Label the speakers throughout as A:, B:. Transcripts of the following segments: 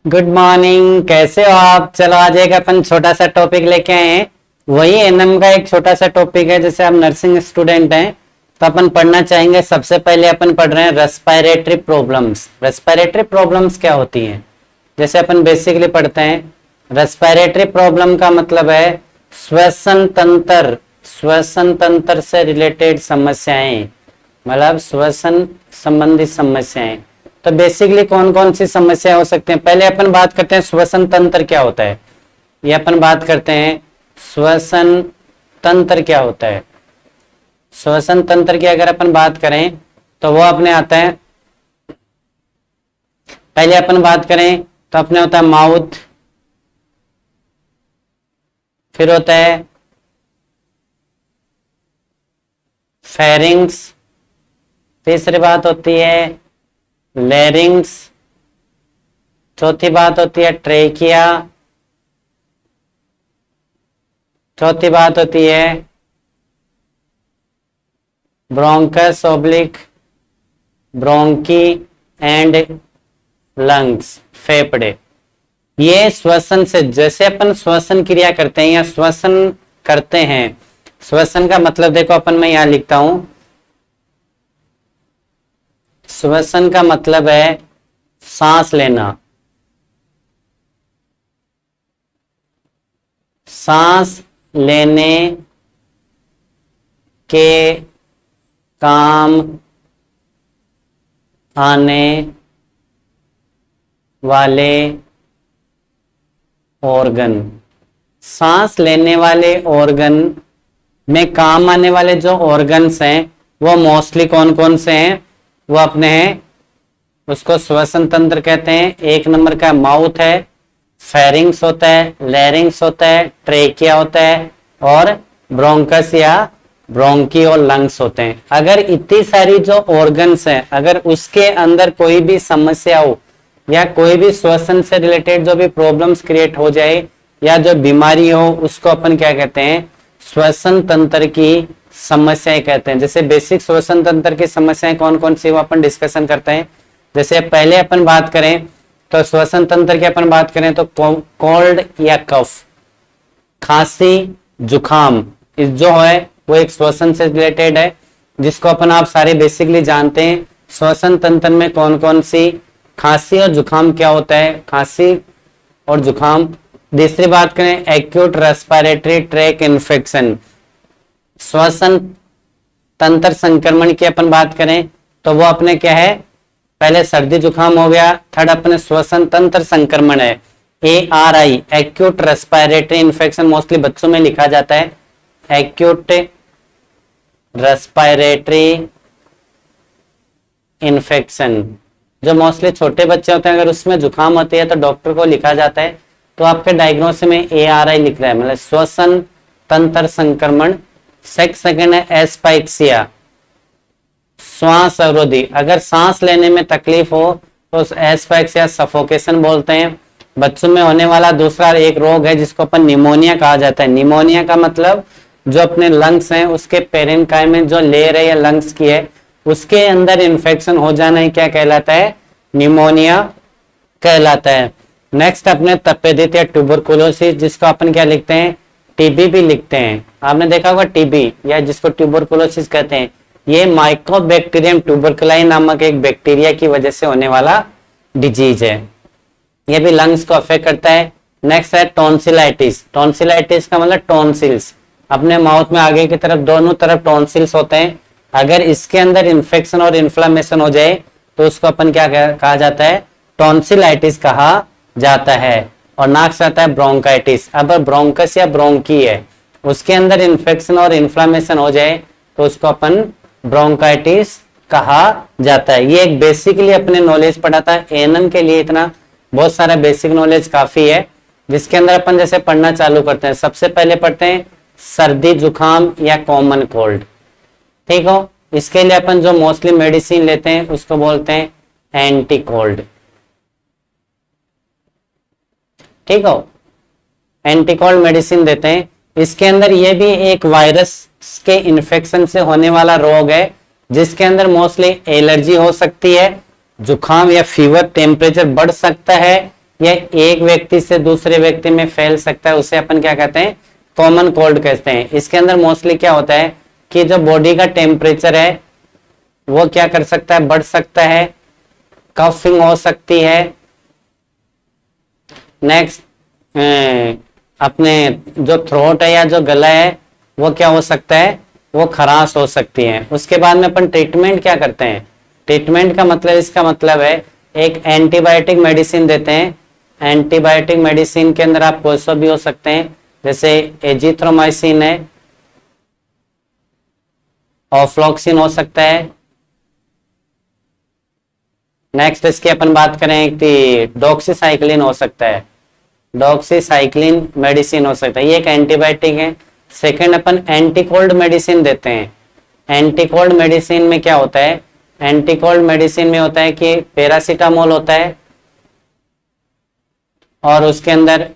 A: Good morning. कैसे हो आप? चलो आज एक अपन छोटा सा टॉपिक लेके आए हैं। वही एनएम का एक छोटा सा टॉपिक है। जैसे आप नर्सिंग स्टूडेंट हैं तो अपन पढ़ना चाहेंगे। सबसे पहले अपन पढ़ रहे हैं रेस्पिरेटरी प्रॉब्लम्स। रेस्पिरेटरी प्रॉब्लम्स क्या होती हैं? जैसे अपन बेसिकली पढ़ते हैं, रेस्पिरेटरी प्रॉब्लम का मतलब है श्वसन तंत्र से रिलेटेड समस्याएं, मतलब श्वसन संबंधी समस्याएं। तो बेसिकली कौन कौन सी समस्या हो सकते हैं? पहले अपन बात करते हैं श्वसन तंत्र क्या होता है। ये अपन बात करते हैं श्वसन तंत्र क्या होता है। श्वसन तंत्र की अगर अपन बात करें तो वो अपने आता है, पहले अपन बात करें तो अपने होता है माउथ, फिर होता है फेरिंग्स, तीसरी बात होती है लैरिंग्स, चौथी बात होती है ट्रेकिया, चौथी बात होती है bronchus oblique bronchi and lungs, फेफड़े। ये श्वसन से, जैसे अपन श्वसन क्रिया करते हैं या श्वसन करते हैं, श्वसन का मतलब देखो अपन, मैं यहां लिखता हूं, श्वसन का मतलब है सांस लेना। सांस लेने के काम आने वाले ऑर्गन। सांस लेने वाले ऑर्गन में काम आने वाले जो ऑर्गन्स हैं वो मोस्टली कौन कौन से हैं? वो अपने हैं, उसको श्वसन तंत्र कहते हैं। एक नंबर का माउथ है, फेरिंग्स होता है, लैरिंग्स होता है, ट्रेकिया होता है और ब्रोंकस या ब्रोंकी और लंग्स होते हैं। अगर इतनी सारी जो ऑर्गन्स हैं, अगर उसके अंदर कोई भी समस्या हो या कोई भी श्वसन से रिलेटेड जो भी प्रॉब्लम्स क्रिएट हो जाए या जो बीमारी हो, उसको अपन क्या कहते हैं? श्वसन तंत्र की समस्याएं कहते हैं। जैसे बेसिक श्वसन तंत्र की समस्याएं कौन कौन सी वो अपन डिस्कशन करते हैं। जैसे पहले अपन बात करें तो श्वसन तंत्र की अपन बात करें तो कोल्ड या कफ, खांसी, जुखाम, इस जो है वो एक श्वसन से रिलेटेड है, जिसको अपन आप सारे बेसिकली जानते हैं। श्वसन तंत्र में कौन कौन सी, खांसी और जुखाम क्या होता है, खांसी और जुखाम। दूसरी बात करें एक्यूट रेस्पिरेटरी ट्रैक इन्फेक्शन, श्वसन तंत्र संक्रमण की अपन बात करें तो वो अपने क्या है? पहले सर्दी जुखाम हो गया, थर्ड अपने श्वसन तंत्र संक्रमण है ARI, acute respiratory infection. Mostly बच्चों में लिखा जाता है एक्यूट रेस्पिरेटरी इन्फेक्शन। जो मोस्टली छोटे बच्चे होते हैं, अगर उसमें जुखाम होती है तो डॉक्टर को लिखा जाता है, तो आपके डायग्नोसिस में ARI लिख रहा है, मतलब श्वसन तंत्र संक्रमण। सेकंड है एस्पाइक्सिया, श्वास अवरोधी। अगर सांस लेने में तकलीफ हो तो एस्पाइक्सिया सफोकेशन बोलते हैं। बच्चों में होने वाला दूसरा एक रोग है जिसको अपन निमोनिया कहा जाता है। निमोनिया का मतलब जो अपने लंग्स हैं उसके पेरेन्काइम में जो लेयर है या लंग्स की है, उसके अंदर इन्फेक्शन हो जाना ही क्या कहलाता है? निमोनिया कहलाता है। नेक्स्ट अपने तपेदिक या ट्यूबरकुलोसिस, जिसको अपन क्या लिखते हैं? टीबी भी लिखते हैं। आपने देखा होगा टीबी, या जिसको ट्यूबरकुलोसिस कहते हैं, ये माइकोबैक्टीरियम ट्यूबरकुलाई नामक एक बैक्टीरिया की वजह से होने वाला डिजीज है। ये भी लंग्स को अफेक्ट करता है। नेक्स्ट है टॉन्सिलाइटिस। टॉन्सिलाइटिस का मतलब टॉन्सिल्स, अपने माउथ में आगे की तरफ दोनों तरफ टॉन्सिल्स होते हैं। अगर इसके अंदर इन्फेक्शन और इन्फ्लेमेशन हो जाए तो उसको अपन क्या कहा जाता है? टॉन्सिलाइटिस कहा जाता है। और नाक से आता है ब्रोंकाइटिस। अब ब्रोंकस या ब्रोंकी है, उसके अंदर इन्फेक्शन और इन्फ्लेमेशन हो जाए तो उसको अपन ब्रोंकाइटिस कहा जाता है। ये एक बेसिकली अपने नॉलेज पढ़ा था। एएनएम के लिए इतना बहुत सारा बेसिक नॉलेज काफी है, जिसके अंदर अपन जैसे पढ़ना चालू करते हैं। सबसे पहले पढ़ते हैं सर्दी जुखाम या कॉमन कोल्ड, ठीक हो। इसके लिए अपन जो मोस्टली मेडिसिन लेते हैं उसको बोलते हैं एंटी कोल्ड, ठीक हो। एंटी कोल्ड मेडिसिन देते हैं। इसके अंदर ये भी एक वायरस के इन्फेक्शन से होने वाला रोग है, जिसके अंदर मोस्टली एलर्जी हो सकती है, जुखाम या फीवर, टेम्परेचर बढ़ सकता है, या एक व्यक्ति से दूसरे व्यक्ति में फैल सकता है, उसे अपन क्या कहते हैं, कॉमन कोल्ड कहते हैं। इसके अंदर मोस्टली क्या होता है कि जो बॉडी का टेम्परेचर है वो क्या कर सकता है, बढ़ सकता है, कफिंग हो सकती है। नेक्स्ट अपने जो थ्रोट है या जो गला है वो क्या हो सकता है, वो खराश हो सकती है। उसके बाद में अपन ट्रीटमेंट क्या करते हैं, ट्रीटमेंट का मतलब, इसका मतलब है एक एंटीबायोटिक मेडिसिन देते हैं। एंटीबायोटिक मेडिसिन के अंदर आप कोई सा भी हो सकते हैं, जैसे एजिथ्रोमाइसिन है, ऑफ्लॉक्सिन हो सकता है। नेक्स्ट इसकी अपन बात करें कि डॉक्सीसाइक्लिन हो सकता है, डॉक्सीसाइक्लिन मेडिसिन हो सकता है, ये एक एंटीबायोटिक है। सेकंड अपन एंटीकोल्ड मेडिसिन देते हैं। एंटीकोल्ड मेडिसिन में क्या होता है, एंटीकोल्ड मेडिसिन में होता है कि पैरासीटामोल होता है और उसके अंदर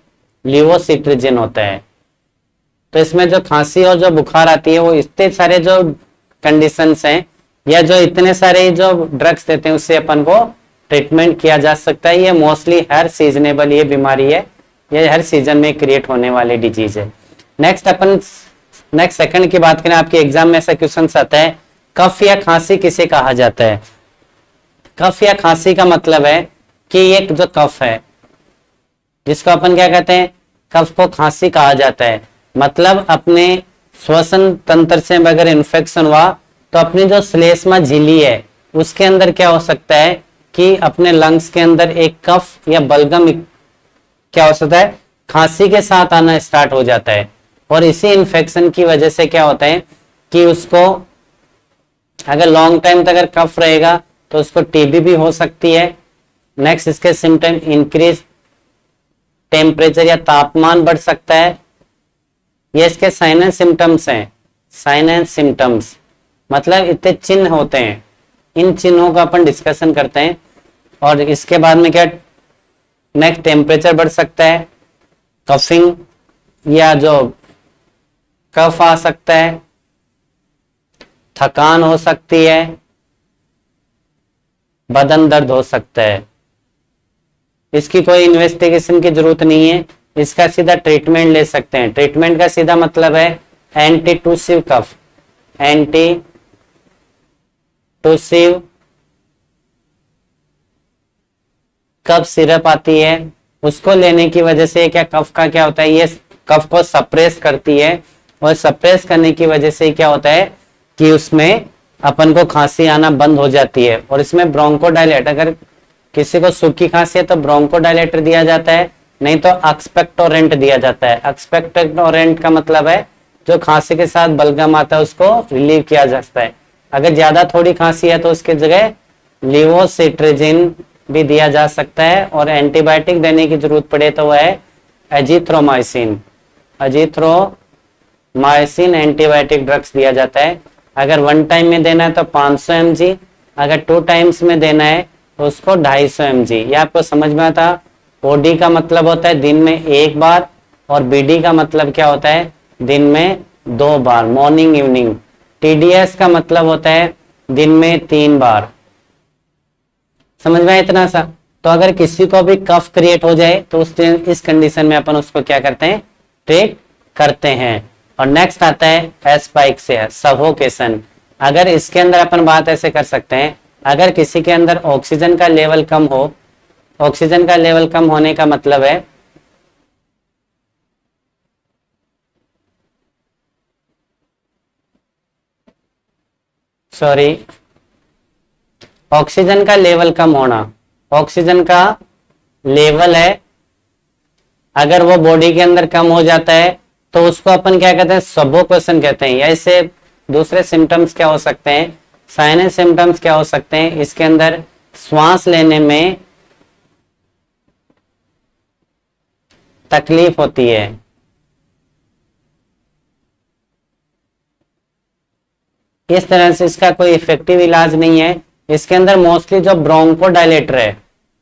A: लिवोसिट्रिजिन होता है। तो इसमें जो खांसी और जो बुखार आती है वो इतने सारे जो कंडीशंस हैं या जो इतने सारे जो ड्रग्स देते हैं उससे अपन को ट्रीटमेंट किया जा सकता है। ये मोस्टली हर सीजनेबल ये बीमारी है, ये हर सीजन में क्रिएट होने वाली डिजीज है। नेक्स्ट अपन नेक्स्ट सेकंड की बात करें, आपके एग्जाम में ऐसा क्वेश्चन आता है, कफ या खांसी किसे कहा जाता है। कफ या खांसी का मतलब है कि एक जो कफ है जिसको अपन क्या कहते हैं, कफ को खांसी कहा जाता है। मतलब अपने श्वसन तंत्र से अगर इन्फेक्शन हुआ तो अपनी जो श्लेष्मा झिल्ली है उसके अंदर क्या हो सकता है कि अपने लंग्स के अंदर एक कफ या बलगम क्या हो सकता है, खांसी के साथ आना स्टार्ट हो जाता है। और इसी इन्फेक्शन की वजह से क्या होता है कि उसको अगर लॉन्ग टाइम तक अगर कफ रहेगा तो उसको टीबी भी हो सकती है। नेक्स्ट इसके सिम्टम इंक्रीज टेम्परेचर या तापमान बढ़ सकता है। ये इसके साइन एंड सिम्टम्स हैं। साइन एंड सिम्टम्स मतलब इतने चिन्ह होते हैं, इन चिन्हों का अपन डिस्कशन करते हैं। और इसके बाद में क्या, नेक्स्ट टेम्परेचर बढ़ सकता है, कफिंग या जो कफ आ सकता है, थकान हो सकती है, बदन दर्द हो सकता है। इसकी कोई इन्वेस्टिगेशन की जरूरत नहीं है, इसका सीधा ट्रीटमेंट ले सकते हैं। ट्रीटमेंट का सीधा मतलब है एंटीटूसिव कफ, एंटीटूसिव कफ सिरप आती है, उसको लेने की वजह से क्या कफ का क्या होता है, ये कफ को सप्रेस करती है। और सप्रेस करने की वजह से क्या होता है कि उसमें अपन को खांसी आना बंद हो जाती है। और इसमें ब्रोंकोडायलेट, अगर किसी को सूखी खांसी है तो ब्रोंकोडायलेटर दिया जाता है, नहीं तो एक्सपेक्टोरेंट दिया जाता है। एक्सपेक्टोरेंट का मतलब है जो खांसी के साथ बलगम आता है उसको रिलीव किया जाता है। अगर ज्यादा थोड़ी खांसी है तो उसकी जगह लिवोसिट्रिजिन भी दिया जा सकता है। और एंटीबायोटिक देने की जरूरत पड़े तो वह है एजिथ्रोमाइसिन। एजिथ्रोमाइसिन एंटीबायोटिक ड्रग्स दिया जाता है। अगर वन टाइम में देना है तो 500 mg, अगर 2 टाइम्स में देना है तो उसको 250 mg। ये आपको समझ में आता। ओडी का मतलब होता है दिन में 1 बार और बीडी का मतलब क्या होता है, दिन में 2 बार, मॉर्निंग इवनिंग। टीडीएस का मतलब होता है दिन में 3 बार। समझ में इतना सा। तो अगर किसी को भी कफ क्रिएट हो जाए तो इस कंडीशन में अपन उसको क्या करते हैं, ट्रीट करते हैं। और नेक्स्ट आता है एस्पाइक्सिया, सफोकेशन। अगर इसके अंदर अपन बात ऐसे कर सकते हैं, अगर किसी के अंदर ऑक्सीजन का लेवल कम हो, ऑक्सीजन का लेवल कम होने का मतलब है ऑक्सीजन का लेवल कम होना, ऑक्सीजन का लेवल है अगर वो बॉडी के अंदर कम हो जाता है तो उसको अपन क्या कहते हैं, सफोकेशन कहते हैं। या इससे दूसरे सिम्टम्स क्या हो सकते हैं, साइनस सिम्टम्स क्या हो सकते हैं, इसके अंदर श्वास लेने में तकलीफ होती है। इस तरह से इसका कोई इफेक्टिव इलाज नहीं है। इसके अंदर मोस्टली जो ब्रोंकोडायलेटर है,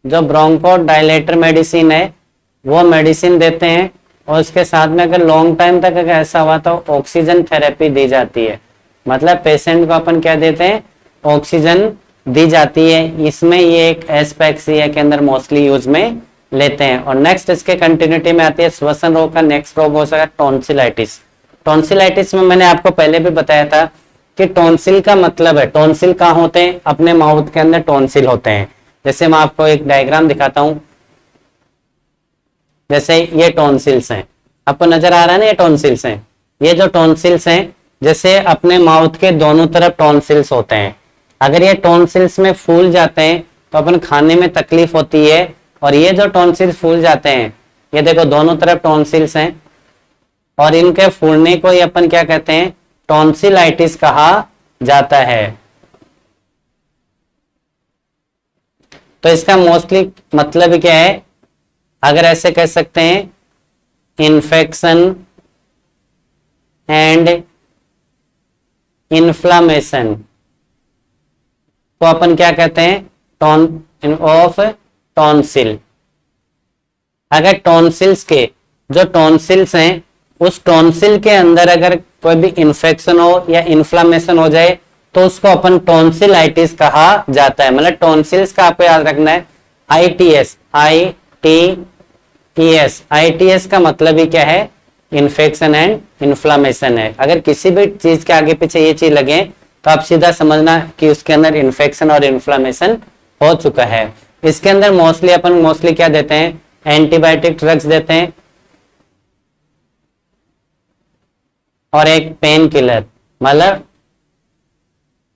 A: जो ब्रोंकोडायलेटर मेडिसिन है वो मेडिसिन देते हैं। और उसके साथ में अगर लॉन्ग टाइम तक अगर ऐसा हुआ तो ऑक्सीजन थेरेपी दी जाती है। मतलब पेशेंट को अपन क्या देते हैं, ऑक्सीजन दी जाती है। इसमें ये एक एस्पेक्सिया के अंदर मोस्टली यूज में लेते हैं। और नेक्स्ट इसके कंटिन्यूटी में आती है श्वसन रोग का नेक्स्ट रोग हो सकता है टॉन्सिलाइटिस। टॉन्सिलाइटिस में मैंने आपको पहले भी बताया था कि टॉन्सिल का मतलब है, टॉन्सिल कहाँ होते हैं, अपने माउथ के अंदर टॉन्सिल होते हैं। जैसे मैं आपको एक डायग्राम दिखाता हूं, जैसे ये टॉन्सिल्स हैं, आपको नजर आ रहा है ना, ये टॉन्सिल्स हैं। ये जो टॉन्सिल्स हैं जैसे अपने माउथ के दोनों तरफ टॉन्सिल्स होते हैं, अगर ये टॉन्सिल्स में फूल जाते हैं तो अपन खाने में तकलीफ होती है। और ये जो टॉन्सिल्स फूल जाते हैं, ये देखो दोनों तरफ टॉन्सिल्स हैं, और इनके फूलने को ही अपन क्या कहते हैं, टॉन्सिलाइटिस कहा जाता है। तो इसका मोस्टली मतलब क्या है, अगर ऐसे कह सकते हैं, इन्फेक्शन एंड इन्फ्लामेशन को अपन क्या कहते हैं, टॉन ऑफ टॉन्सिल। अगर टॉन्सिल्स के जो टॉन्सिल्स हैं उस टॉन्सिल के अंदर अगर कोई भी इन्फेक्शन हो या इन्फ्लामेशन हो जाए तो उसको अपन टॉन्सिलाइटिस कहा जाता है। मतलब टॉन्सिल्स का आपको याद रखना है आईटीएस, आईटीएस, आईटीएस का मतलब ही क्या है, इन्फेक्शन एंड इन्फ्लामेशन है। अगर किसी भी चीज के आगे पीछे ये चीज लगे तो आप सीधा समझना कि उसके अंदर इन्फेक्शन और इन्फ्लामेशन हो चुका है। इसके अंदर मोस्टली क्या देते हैं, एंटीबायोटिक ड्रग्स देते हैं और एक पेन किलर मतलब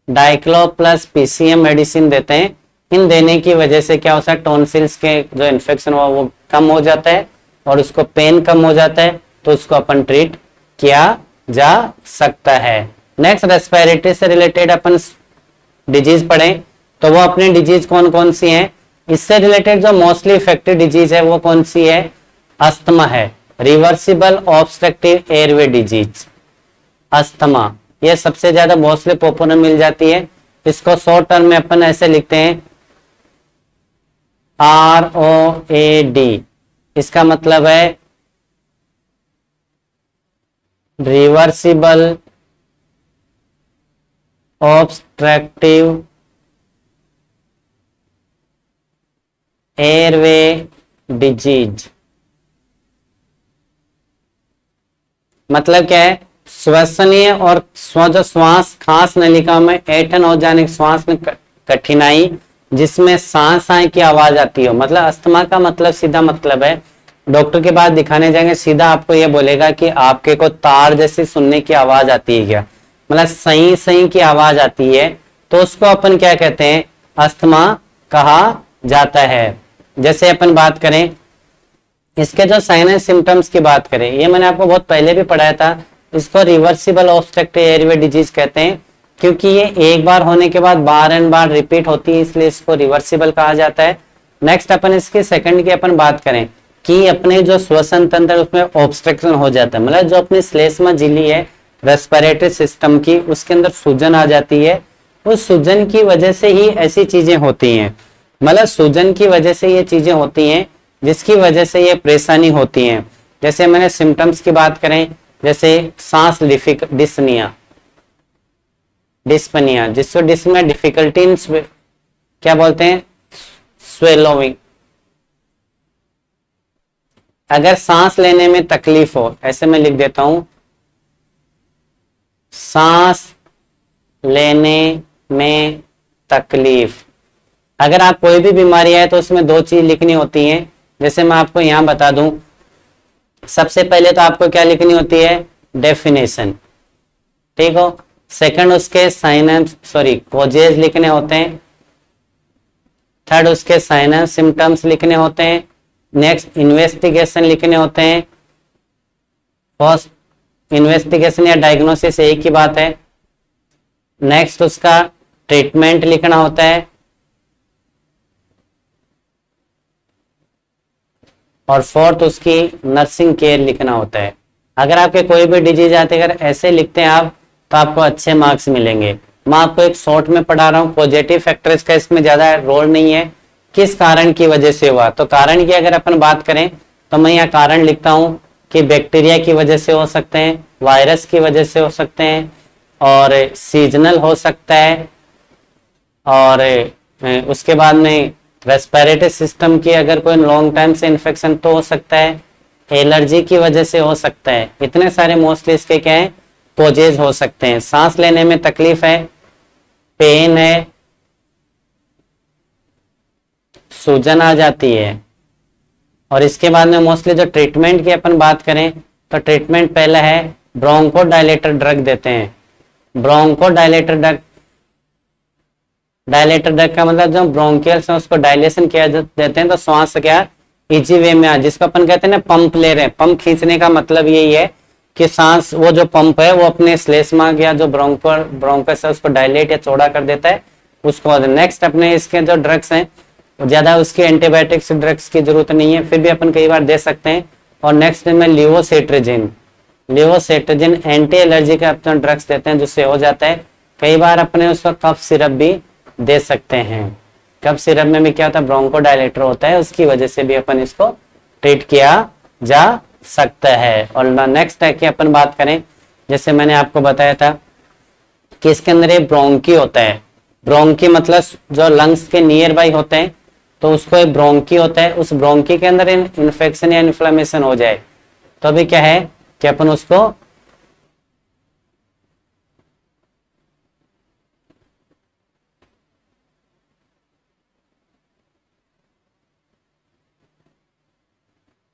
A: डाइक्लो प्लस पीसीएम मेडिसिन देते हैं। इन देने की वजह से क्या होता है, टॉन्सिल्स के जो इन्फेक्शन हुआ वो कम हो जाता है और उसको पेन कम हो जाता है, तो उसको अपन ट्रीट किया जा सकता है। नेक्स्ट रेस्पिरेटरी से रिलेटेड अपन डिजीज पढ़ें तो वो अपनी डिजीज कौन कौन सी हैं, इससे रिलेटेड जो मोस्टली इफेक्टिव डिजीज है वो कौन सी है, अस्थमा है, reversible obstructive airway disease, asthma, ये सबसे ज्यादा मोस्टली पॉपुलर मिल जाती है। इसको शॉर्ट टर्म में अपन ऐसे लिखते हैं ROAD, इसका मतलब है रिवर्सिबल ऑब्स्ट्रक्टिव एयरवे डिजीज। मतलब क्या है, श्वसनीय और जो श्वास खांस नलिका में ऐंठन हो जाने, श्वास में कठिनाई जिसमें सांस आए की आवाज आती हो, मतलब अस्थमा का मतलब सीधा मतलब है, डॉक्टर के पास दिखाने जाएंगे सीधा आपको ये बोलेगा कि आपके को तार जैसी सुनने की आवाज आती है क्या, मतलब सही सही की आवाज आती है, तो उसको अपन क्या कहते हैं, अस्थमा कहा जाता है। जैसे अपन बात करें इसके जो साइन एंड सिम्टम्स की बात करें, ये मैंने आपको बहुत पहले भी पढ़ाया था, इसको रिवर्सिबल ऑब्स्ट्रक्टिव एयरवे डिजीज कहते हैं क्योंकि ये एक बार होने के बाद बार एंड बार रिपीट होती है, इसलिए इसको रिवर्सिबल कहा जाता है। नेक्स्ट अपन इसके सेकंड की अपन बात करें कि अपने जो श्वसन तंत्र उसमें ऑब्स्ट्रक्शन हो जाता है, मतलब जो अपनी श्लेष्मा झिल्ली है रेस्पिरेटरी सिस्टम की, उसके अंदर सूजन आ जाती है, उस सूजन की वजह से ही ऐसी चीजें होती हैं, मतलब सूजन की वजह से ये चीजें होती हैं जिसकी वजह से ये परेशानी होती है। जैसे मैंने सिम्टम्स की बात करें, जैसे सांस डिस्पनिया, जिसको डिस्पनिया डिफिकल्टी इन क्या बोलते हैं, स्वेलोइंग, अगर सांस लेने में तकलीफ हो, ऐसे मैं लिख देता हूं, सांस लेने में तकलीफ, अगर आप कोई भी बीमारी है तो उसमें दो चीज लिखनी होती हैं। जैसे मैं आपको यहां बता दूं, सबसे पहले तो आपको क्या लिखनी होती है, डेफिनेशन, ठीक हो, सेकंड उसके कॉजेज लिखने होते हैं, थर्ड उसके साइन एंड सिम्टम्स लिखने होते हैं, नेक्स्ट इन्वेस्टिगेशन लिखने होते हैं, फर्स्ट इन्वेस्टिगेशन या डायग्नोसिस एक ही बात है, नेक्स्ट उसका ट्रीटमेंट लिखना होता है, और फोर्थ उसकी नर्सिंग केयर लिखना होता है। अगर आपके कोई भी डिजीज आते अगर ऐसे लिखते हैं आप तो आपको अच्छे मार्क्स मिलेंगे। मैं आपको एक शॉर्ट में पढ़ा रहा हूँ, पॉजिटिव फैक्टर्स का इसमें ज्यादा रोल नहीं है, किस कारण की वजह से हुआ, तो कारण की अगर अपन बात करें तो मैं यहाँ कारण लिखता हूँ कि बैक्टीरिया की वजह से हो सकते हैं, वायरस की वजह से हो सकते हैं, और सीजनल हो सकता है, और उसके बाद में रेस्पिरेटरी सिस्टम की अगर कोई लॉन्ग टाइम से इन्फेक्शन तो हो सकता है, एलर्जी की वजह से हो सकता है, इतने सारे मोस्टली इसके क्या है कोजेज हो सकते हैं। सांस लेने में तकलीफ है, पेन है, सूजन आ जाती है। और इसके बाद में मोस्टली जो ट्रीटमेंट की अपन बात करें तो ट्रीटमेंट पहला है ब्रोंको डायलेटर ड्रग देते हैं। Bronchodilator drug, dilator drug का मतलब जो ब्रोंकियल्स है उसको डायलेशन किया देते हैं तो श्वास क्या इजी वे में आ, जिसको अपन कहते हैं ना पंप ले रहे हैं। पंप खींचने का मतलब यही है कि सांस वो जो पंप है वो अपने श्लेष्मा या जो ब्रोंकस है उसको डायलेट या चौड़ा कर देता है उसको। नेक्स्ट अपने इसके जो ड्रग्स हैं ज्यादा उसके एंटीबायोटिक्स ड्रग्स की जरूरत नहीं है, फिर भी अपन कई बार दे सकते हैं। और नेक्स्ट में लिवोसेट्रिजिन, लिवोसेट्रिजिन एंटी एलर्जी का अपना ड्रग्स देते हैं जिससे हो जाता है। कई बार अपने उसको कफ सिरप भी दे सकते हैं। कफ सिरप में भी क्या होता है ब्रोंको डायलेटर होता है, उसकी वजह से भी अपन इसको ट्रीट किया जा सकता है। और नेक्स्ट है कि अपन बात करें जैसे मैंने आपको बताया था कि इसके अंदर एक ब्रोंकी होता है। ब्रोंकी मतलब जो लंग्स के नियर बाई होते हैं तो उसको एक ब्रोंकी होता है, उस ब्रोंकी के अंदर इन्फेक्शन या इन्फ्लेमेशन हो जाए तो अभी क्या है कि अपन उसको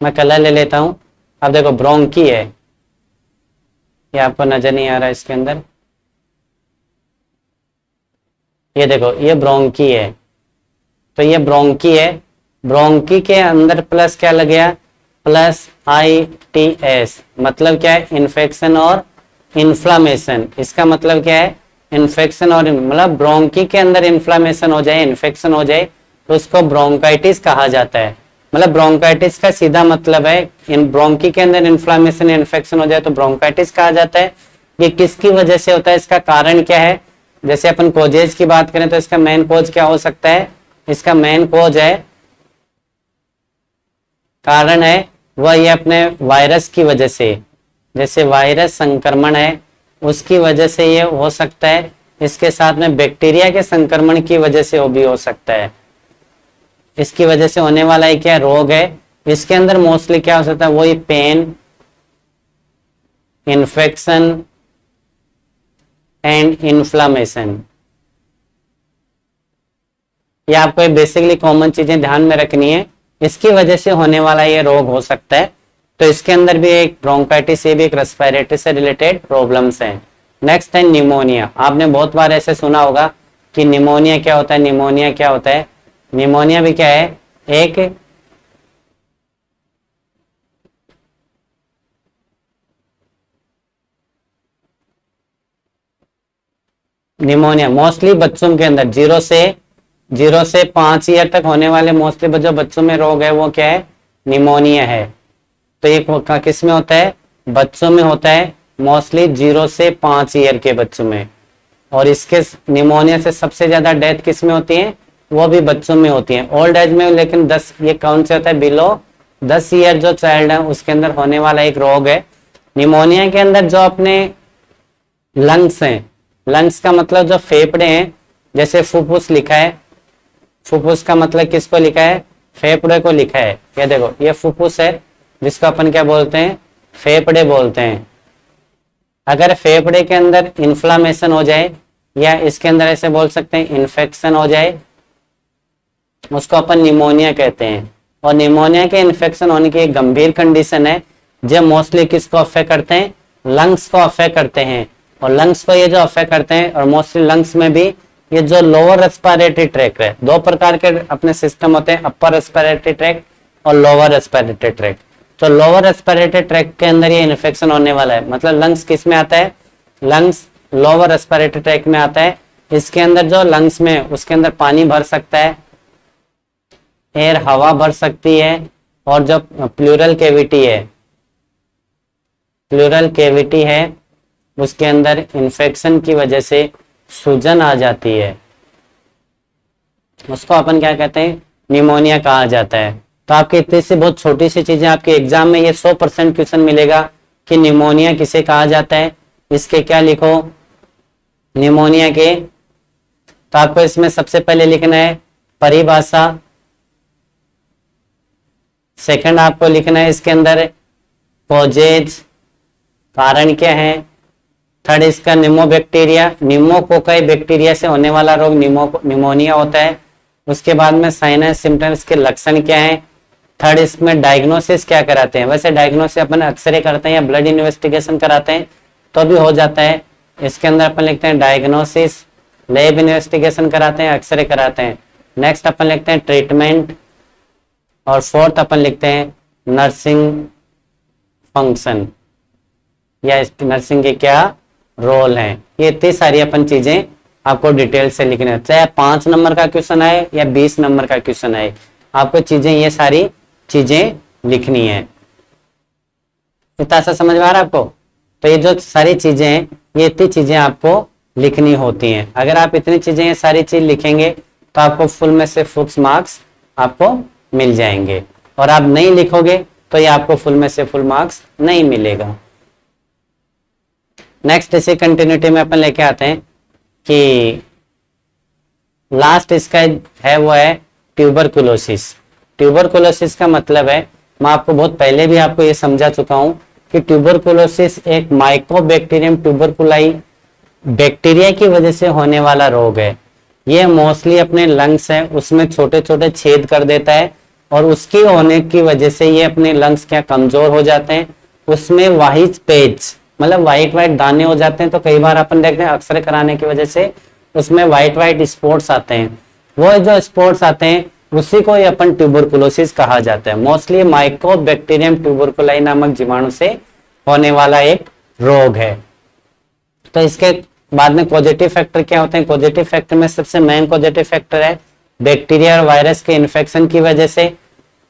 A: मैं कलर ले लेता हूं। अब देखो ब्रोंकी है, ये आपको नजर नहीं आ रहा इसके अंदर, ये देखो ये ब्रोंकी है। तो ये ब्रोंकी है, ब्रोंकी के अंदर प्लस क्या लग गया प्लस ITS, मतलब क्या है इन्फेक्शन और इन्फ्लामेशन। इसका मतलब क्या है इन्फेक्शन और मतलब ब्रोंकी के अंदर इन्फ्लामेशन हो जाए इन्फेक्शन हो जाए तो उसको ब्रोंकाइटिस कहा जाता है। मतलब ब्रोंकाइटिस का सीधा मतलब है इन ब्रोंकी के अंदर इन्फ्लामेशन इन्फेक्शन हो जाए तो ब्रोंकाइटिस कहा जाता है। ये किसकी वजह से होता है, इसका कारण क्या है। जैसे अपन कोजेज की बात करें तो इसका मेन कोज क्या हो सकता है, इसका मेन कोज है कारण है वह ये अपने वायरस की वजह से, जैसे वायरस संक्रमण है उसकी वजह से ये हो सकता है। इसके साथ में बैक्टीरिया के संक्रमण की वजह से वो भी हो सकता है। इसकी वजह से होने वाला एक क्या रोग है, इसके अंदर मोस्टली क्या हो सकता है वही पेन, इन्फेक्शन एंड इन्फ्लामेशन। ये आपको बेसिकली कॉमन चीजें ध्यान में रखनी है, इसकी वजह से होने वाला ये रोग हो सकता है। तो इसके अंदर भी एक ब्रोंकाइटिस से भी एक रेस्पिरेटरी से रिलेटेड प्रॉब्लम्स हैं। नेक्स्ट है निमोनिया। आपने बहुत बार ऐसे सुना होगा कि निमोनिया क्या होता है, निमोनिया क्या होता है। निमोनिया भी क्या है एक निमोनिया मोस्टली बच्चों के अंदर 0 से 5 ईयर तक होने वाले मोस्टली जो बच्चों में रोग है वो क्या है निमोनिया है। तो ये किस में होता है बच्चों में होता है मोस्टली 0 से 5 ईयर के बच्चों में। और इसके निमोनिया से सबसे ज्यादा डेथ किस में होती है वो भी बच्चों में होती है, ओल्ड एज में। लेकिन 10 ये कौन से होता है बिलो 10 ईयर जो चाइल्ड है उसके अंदर होने वाला एक रोग है निमोनिया के अंदर। जो अपने लंग्स हैं, लंग्स का मतलब जो फेफड़े हैं, जैसे फुफ्फुस लिखा है, फुफ्फुस का मतलब किसको लिखा है फेफड़े को लिखा है। ये देखो ये फुफ्फुस है जिसको अपन क्या बोलते हैं फेफड़े बोलते हैं। अगर फेफड़े के अंदर इन्फ्लामेशन हो जाए या इसके अंदर ऐसे बोल सकते हैं इन्फेक्शन हो जाए उसको अपन निमोनिया कहते हैं। और निमोनिया के इन्फेक्शन होने की एक गंभीर कंडीशन है जो मोस्टली किसको अफेक्ट करते हैं लंग्स को अफेक्ट करते हैं। और लंग्स को ये जो अफेक्ट करते हैं और मोस्टली लंग्स में भी ये जो लोअर रेस्पिरेटरी ट्रैक है, दो प्रकार के अपने सिस्टम होते हैं अपर रेस्पिरेटरी ट्रैक और लोअर रेस्पिरेटरी ट्रैक। तो लोअर रेस्पिरेटरी ट्रैक के अंदर ये इन्फेक्शन होने वाला है। मतलब लंग्स किस में आता है लंग्स लोअर रेस्पिरेटरी ट्रैक में आता है। इसके अंदर जो लंग्स में उसके अंदर पानी भर सकता है, एयर हवा भर सकती है। और जो प्लूरल कैविटी है, प्लूरल कैविटी है उसके अंदर इन्फेक्शन की वजह से सूजन आ जाती है, उसको अपन क्या कहते हैं निमोनिया कहा जाता है। तो आपके इतनी सी बहुत छोटी सी चीजें आपके एग्जाम में ये 100% क्वेश्चन मिलेगा कि निमोनिया किसे कहा जाता है। इसके क्या लिखो निमोनिया के, तो आपको इसमें सबसे पहले लिखना है परिभाषा सेकंड आपको लिखना है इसके अंदर कॉजेज, कारण क्या है। थर्ड इसका निमोबैक्टीरिया, निमोकोकाई बैक्टीरिया से होने वाला रोग निमोनिया होता है। उसके बाद में साइन एंड सिम्टम्स के लक्षण क्या है। थर्ड इसमें डायग्नोसिस क्या कराते हैं, वैसे डायग्नोसिस अपन एक्सरे करते हैं या ब्लड इन्वेस्टिगेशन कराते हैं तो भी हो जाता है। इसके अंदर अपन लिखते हैं डायग्नोसिस, लैब इन्वेस्टिगेशन कराते हैं, एक्सरे कराते हैं। नेक्स्ट अपन लिखते हैं ट्रीटमेंट, और फोर्थ अपन लिखते हैं नर्सिंग फंक्शन, या इस नर्सिंग के क्या रोल है। ये इतनी सारी अपन चीजें आपको डिटेल से लिखनी है, चाहे 5 नंबर का क्वेश्चन आए या 20 नंबर का क्वेश्चन आए, आपको चीजें ये सारी चीजें लिखनी है। इतना सा समझ में आ रहा है आपको। तो ये जो सारी चीजें हैं, ये इतनी चीजें आपको लिखनी होती हैं। अगर आप इतनी चीजें ये सारी चीज लिखेंगे तो आपको फुल में से फुल मार्क्स आपको मिल जाएंगे, और आप नहीं लिखोगे तो ये आपको फुल में से फुल मार्क्स नहीं मिलेगा। नेक्स्ट इसी कंटिन्यूटी में अपन लेके आते हैं कि लास्ट इसका है वो है ट्यूबरकुलोसिस। ट्यूबरकुलोसिस का मतलब है, मैं आपको बहुत पहले भी आपको ये समझा चुका हूं कि ट्यूबरकुलोसिस एक माइकोबैक्टीरियम ट्यूबरकुलाई बैक्टीरिया की वजह से होने वाला रोग है। ये मोस्टली अपने लंग्स है उसमें छोटे छोटे छेद कर देता है, और उसकी होने की वजह से ये अपने लंग्स क्या कमजोर हो जाते हैं, उसमें वाइट पेज मतलब व्हाइट व्हाइट दाने हो जाते हैं। तो कई बार अपन देखते हैं एक्सरे कराने की वजह से उसमें व्हाइट व्हाइट स्पॉट्स आते हैं, वो जो स्पॉट्स आते हैं उसी को अपन ट्यूबरकुलोसिस कहा जाता है। मोस्टली माइकोबैक्टीरियम ट्यूबरकुलाई नामक जीवाणु से होने वाला एक रोग है। तो इसके बाद में पॉजिटिव फैक्टर क्या होते हैं। पॉजिटिव फैक्टर में सबसे मेन पॉजिटिव फैक्टर है बैक्टीरिया और वायरस के इन्फेक्शन की वजह से,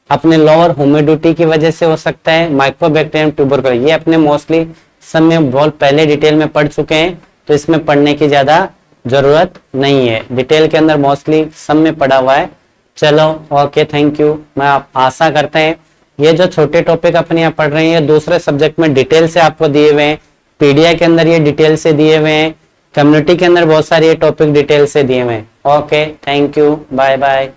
A: अपने लोअर ह्यूमिडिटी की वजह से हो सकता है माइकोबैक्टीरियम ट्यूबरकुलाई। ये अपने मोस्टली सब में बहुत पहले डिटेल में पढ़ चुके हैं, तो इसमें पढ़ने की ज्यादा जरूरत नहीं है, डिटेल के अंदर मोस्टली सब में पढ़ा हुआ है। चलो ओके, थैंक यू। मैं आप आशा करते हैं ये जो छोटे टॉपिक अपने यहाँ पढ़ रहे हैं दूसरे सब्जेक्ट में डिटेल से आपको दिए हुए हैं, पीडीएफ के अंदर ये डिटेल से दिए हुए हैं, कम्युनिटी के अंदर बहुत सारे ये टॉपिक डिटेल से दिए हुए हैं। Okay, thank you, bye bye.